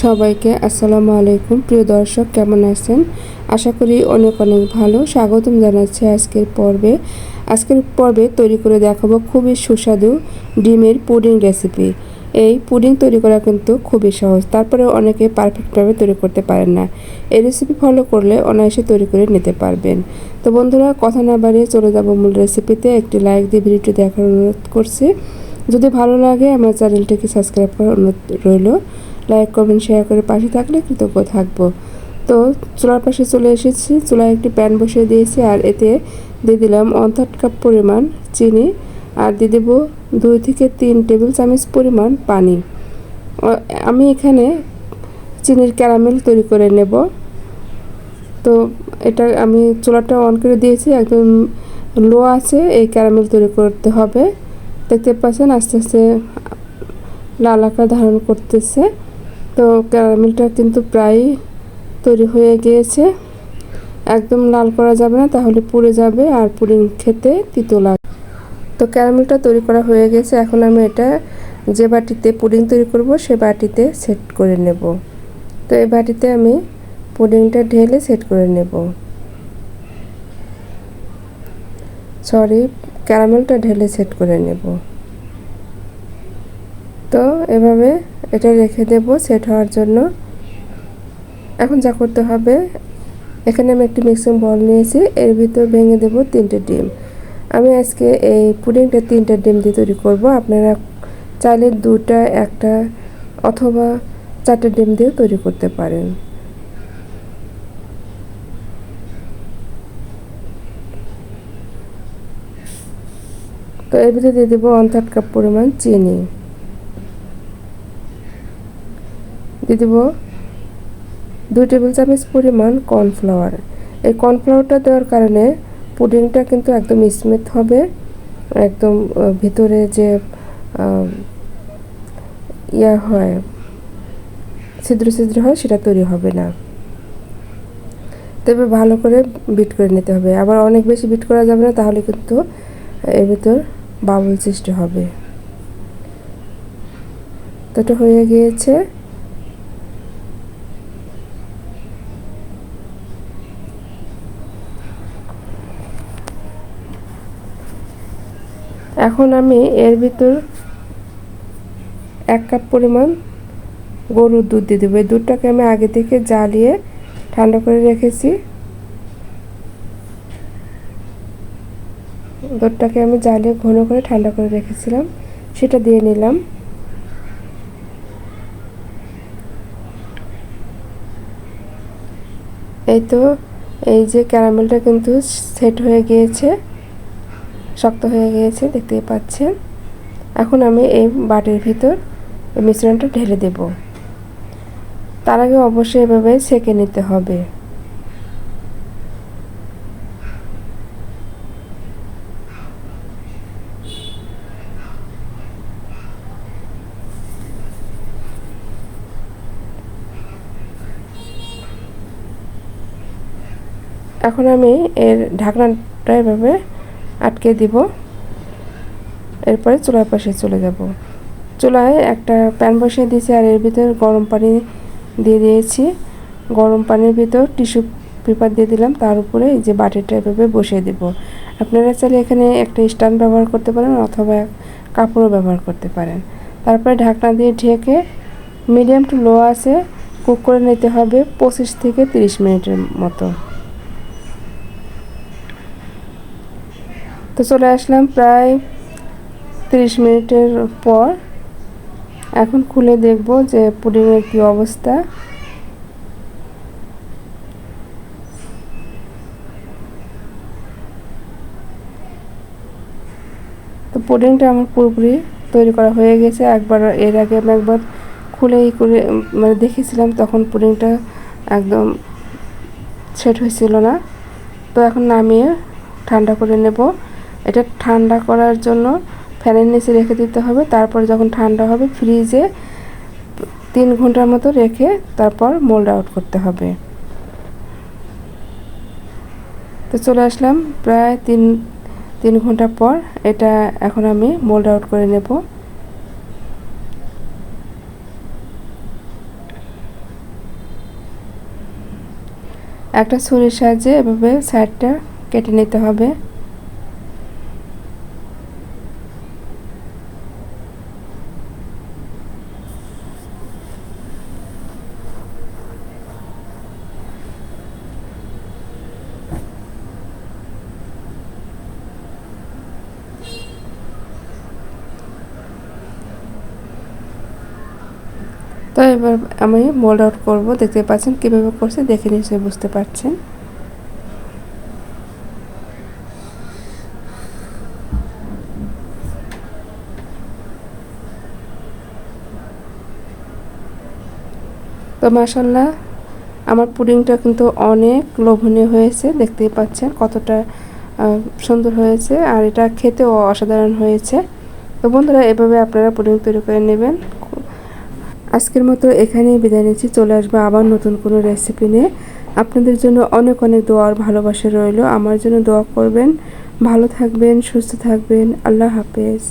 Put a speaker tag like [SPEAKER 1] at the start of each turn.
[SPEAKER 1] সবাইকে আসসালামু আলাইকুম। প্রিয় দর্শক, কেমন আছেন? আশা করি অনেক ভালো। স্বাগতম জানাচ্ছি আজকের পর্বে তৈরি করে দেখাবো খুবই সুস্বাদু ডিমের পুডিং রেসিপি। এই পুডিং তৈরি করা কিন্তু খুবই সহজ, তারপরে অনেকে পারফেক্টভাবে তৈরি করতে পারেন না। এই রেসিপি ফলো করলে অনায়াসে তৈরি করে নিতে পারবেন। তো বন্ধুরা, কথা না বাড়িয়ে চলে যাব মূল রেসিপিতে। একটি লাইক দিয়ে ভিডিওটি দেখার অনুরোধ করছি। যদি ভালো লাগে আমার চ্যানেলটিকে সাবস্ক্রাইব করার অনুরোধ রইল। লাইক করবেন, শেয়ার করে পাশে থাকলে কৃতজ্ঞ থাকবো। তো চুলার পাশে চলে এসেছি। চুলায় একটি প্যান বসিয়ে দিয়েছি, আর এতে দিয়ে দিলাম 1/3 কাপ পরিমাণ চিনি, আর দিয়ে দেবো 2 থেকে 3 টেবিল চামচ পরিমাণ পানি। আমি এখানে চিনির ক্যারামেল তৈরি করে নেব। তো এটা আমি চুলাটা অন করে দিয়েছি, একদম লো আছে এই ক্যারামেল তৈরি করতে হবে। দেখতে পাচ্ছেন আস্তে আস্তে লাল আকার ধারণ করতেছে। তো ক্যারামেলটা কিন্তু প্রায় তৈরি হয়ে গিয়েছে। একদম লাল করা যাবে না, তাহলে পুড়ে যাবে আর পুডিং খেতে তিতো লাগবে। তো ক্যারামেলটা তৈরি করা হয়ে গেছে। এখন আমি এটা যে বাটিতে পুডিং তৈরি করব সে বাটিতে সেট করে নেব। তো এই বাটিতে আমি পুডিংটা ঢেলে সেট করে নেব। ক্যারামেলটা ঢেলে সেট করে নেব। তো এভাবে এটা রেখে দেব সেট হওয়ার জন্য। এখন যা করতে হবে, এখানে আমি একটি মিক্সিং বল নিয়েছি, এর ভিতর ভেঙে দেব 3টে ডিম। আমি আজকে এই পুডিংটা 3টে ডিম দিয়ে তৈরি করব। আপনারা চাইলে 2টা, 1টা অথবা 4টে ডিম দিয়েও তৈরি করতে পারেন। তো এর ভিতরে দিয়ে দেবো 1/3 কাপ পরিমাণ চিনি, দিয়ে দেবো 2 টেবিল চামচ পরিমাণ কর্নফ্লাওয়ার। এই কর্নফ্লাওয়ারটা দেওয়ার কারণে পুডিংটা কিন্তু একদম স্মুথ হবে, একদম ভিতরে যে হয় ছিদ্র ছিদ্র হয় সেটা তৈরি হবে না। তবে ভালো করে বিট করে নিতে হবে। আবার অনেক বেশি বিট করা যাবে না, তাহলে কিন্তু এর ভিতর বাবল সৃষ্টি হবে। তো এটা হয়ে গিয়েছে। এখন আমি এর ভিতর 1 কাপ পরিমাণ গরুর দুধ দিয়ে দেবো। এই দুধটাকে আমি আগে থেকে জ্বালিয়ে ঠান্ডা করে রেখেছি। দুধটাকে আমি জ্বালিয়ে ঘন করে ঠান্ডা করে রেখেছিলাম, সেটা দিয়ে নিলাম। এই তো, এই যে ক্যারামেলটা কিন্তু সেট হয়ে গিয়েছে, শক্ত হয়ে গিয়েছে, দেখতেই পাচ্ছেন। এখন আমি এই বাটির ভিতর মিশ্রণটা ঢেলে দেব। তার আগে অবশ্যই এভাবে সেঁকে নিতে হবে। এখন আমি এর ঢাকনাটা এভাবে আটকে দিব। এরপরে চুলার পাশে চলে যাব। চুলায় একটা প্যান বসিয়ে দিয়েছি, আর এর ভিতর গরম পানি দিয়ে দিয়েছি। গরম পানির ভিতর টিস্যু পেপার দিয়ে দিলাম, তার উপরে এই যে বাটিটা এভাবে বসিয়ে দেব। আপনারা চাইলে এখানে একটা স্ট্যান্ড ব্যবহার করতে পারেন অথবা কাপড়ও ব্যবহার করতে পারেন। তারপরে ঢাকনা দিয়ে ঢেকে মিডিয়াম টু লো আছে কুক করে নিতে হবে 25 থেকে 30 মিনিটের মতো। তো চলে আসলাম প্রায় 30 মিনিটের পর। এখন খুলে দেখব যে পুডিংয়ের কী অবস্থা। তো পুডিংটা আমার পুরোপুরি তৈরি করা হয়ে গেছে। এর আগে আমি একবার খুলে করে মানে দেখেছিলাম, তখন পুডিংটা একদম সেট হয়েছিল না। তো এখন নামিয়ে ঠান্ডা করে নেব। এটা ঠান্ডা করার জন্য ফ্যানের নিচে রেখে দিতে হবে। তারপর যখন ঠান্ডা হবে ফ্রিজে 3 ঘন্টার মতো রেখে তারপর মোল্ড আউট করতে হবে। তো চলে আসলাম প্রায় 3 ঘন্টা পর। এটা এখন আমি মোল্ড আউট করে নেব। একটা ছুরির সাহায্যে এভাবে সাইডটা কেটে নিতে হবে। তো এবার আমি মোল্ড আউট করব। দেখতে পাচ্ছেন কীভাবে করছে, দেখে নিশ্চয়ই বুঝতে পারছেন। তো মাশাআল্লাহ আমার পুডিংটা কিন্তু অনেক লোভনীয় হয়েছে। দেখতেই পাচ্ছেন কতটা সুন্দর হয়েছে, আর এটা খেতেও অসাধারণ হয়েছে। তো বন্ধুরা, এভাবে আপনারা পুডিং তৈরি করে নেবেন। আজকের মতো এখানেই বিদায় নিচ্ছি। চলে আসবো আবার নতুন কোনো রেসিপি নিয়ে। আপনাদের জন্য অনেক অনেক দোয়া আর ভালোবাসা রইল। আমার জন্য দোয়া করবেন। ভালো থাকবেন, সুস্থ থাকবেন। আল্লাহ হাফেজ।